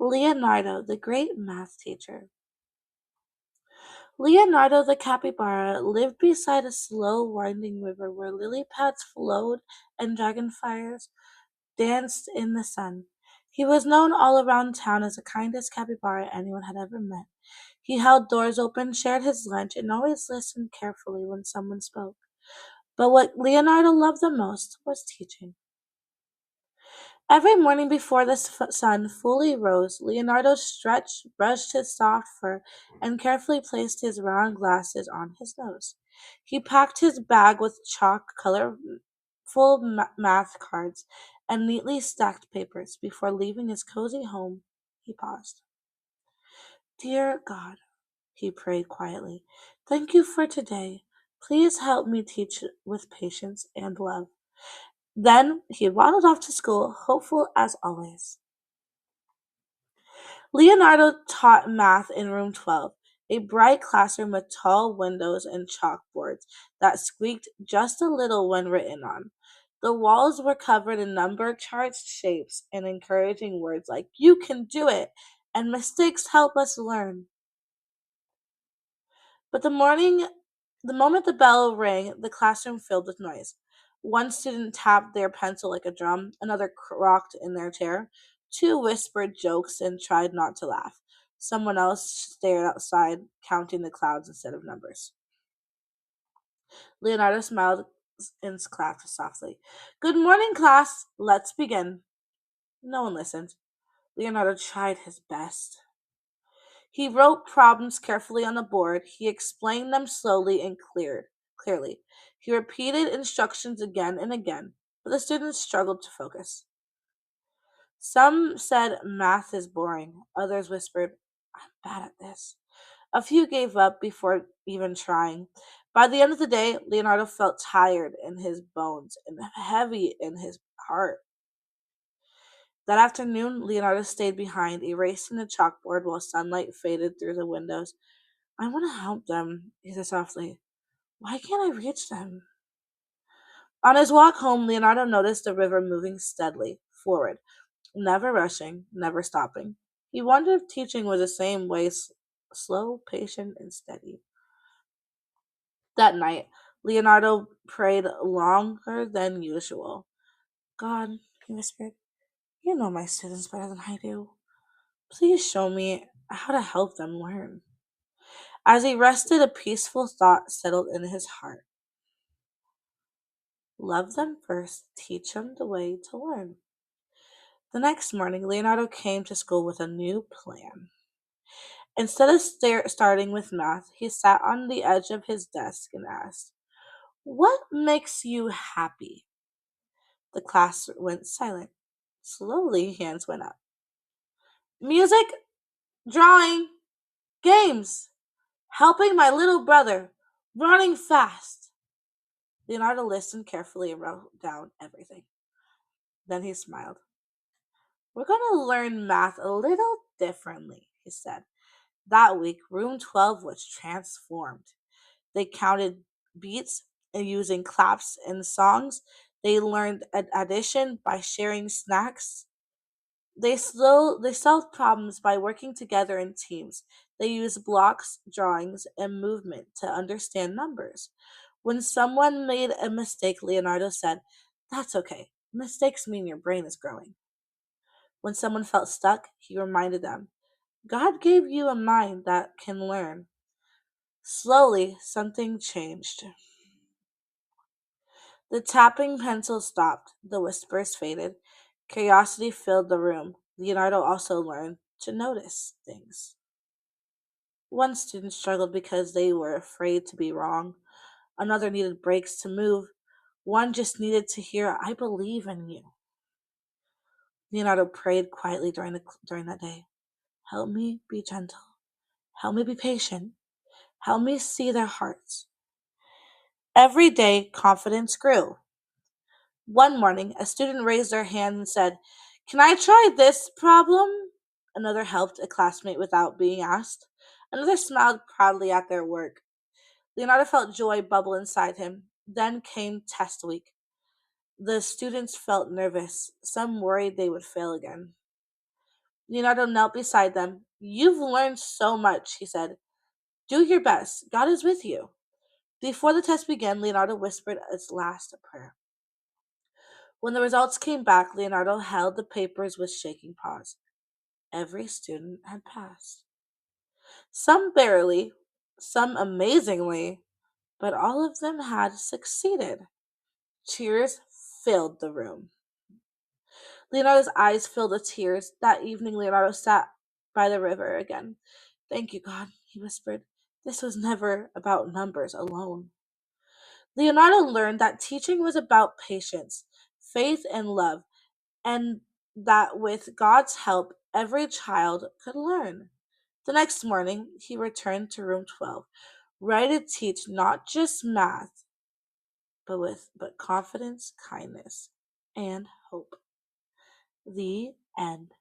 Leonardo, the great math teacher. Leonardo the capybara lived beside a slow winding river where lily pads flowed and dragonflies danced in the sun. He was known all around town as the kindest capybara anyone had ever met. He held doors open, shared his lunch, and always listened carefully when someone spoke. But what Leonardo loved the most was teaching. Every morning before the sun fully rose, Leonardo stretched, brushed his soft fur, and carefully placed his round glasses on his nose. He packed his bag with chalk, colorful math cards, and neatly stacked papers. Before leaving his cozy home, he paused. Dear God, he prayed quietly, thank you for today. Please help me teach with patience and love. Then he waddled off to school, hopeful as always. Leonardo taught math in room 12, a bright classroom with tall windows and chalkboards that squeaked just a little when written on. The walls were covered in number charts, shapes, and encouraging words like, you can do it, and mistakes help us learn. But the moment the bell rang, the classroom filled with noise. One student tapped their pencil like a drum, another rocked in their chair, two whispered jokes and tried not to laugh. Someone else stared outside, counting the clouds instead of numbers. Leonardo smiled and clapped softly. Good morning, class. Let's begin. No one listened. Leonardo tried his best. He wrote problems carefully on the board. He explained them slowly and clearly. He repeated instructions again and again, but the students struggled to focus. Some said math is boring. Others whispered, I'm bad at this. A few gave up before even trying. By the end of the day, Leonardo felt tired in his bones and heavy in his heart. That afternoon, Leonardo stayed behind, erasing the chalkboard while sunlight faded through the windows. I want to help them, he said softly. Why can't I reach them? On his walk home, Leonardo noticed the river moving steadily forward, never rushing, never stopping. He wondered if teaching was the same way, slow, patient, and steady. That night, Leonardo prayed longer than usual. God, he whispered, you know my students better than I do. Please show me how to help them learn. As he rested, a peaceful thought settled in his heart. Love them first, teach them the way to learn. The next morning, Leonardo came to school with a new plan. Instead of starting with math, he sat on the edge of his desk and asked, what makes you happy? The class went silent. Slowly, hands went up. Music, drawing, games, helping my little brother, running fast. Leonardo listened carefully and wrote down everything. Then he smiled. We're going to learn math a little differently, he said. That week, room 12 was transformed. They counted beats and using claps and songs. They learned addition by sharing snacks. They solved problems by working together in teams. They used blocks, drawings, and movement to understand numbers. When someone made a mistake, Leonardo said, that's okay. Mistakes mean your brain is growing. When someone felt stuck, he reminded them, God gave you a mind that can learn. Slowly, something changed. The tapping pencil stopped. The whispers faded. Curiosity filled the room. Leonardo also learned to notice things. One student struggled because they were afraid to be wrong. Another needed breaks to move. One just needed to hear, I believe in you. Leonardo prayed quietly during that day. Help me be gentle. Help me be patient. Help me see their hearts. Every day, confidence grew. One morning, a student raised their hand and said, can I try this problem? Another helped a classmate without being asked. Another smiled proudly at their work. Leonardo felt joy bubble inside him. Then came test week. The students felt nervous. Some worried they would fail again. Leonardo knelt beside them. "You've learned so much," he said. "Do your best. God is with you." Before the test began, Leonardo whispered his last prayer. When the results came back, Leonardo held the papers with shaking paws. Every student had passed. Some barely, some amazingly, but all of them had succeeded. Cheers filled the room. Leonardo's eyes filled with tears. That evening, Leonardo sat by the river again. "Thank you, God," he whispered. "This was never about numbers alone." Leonardo learned that teaching was about patience, faith, and love, and that with God's help, every child could learn. The next morning, he returned to room 12, ready to teach not just math, but confidence, kindness, and hope. The end.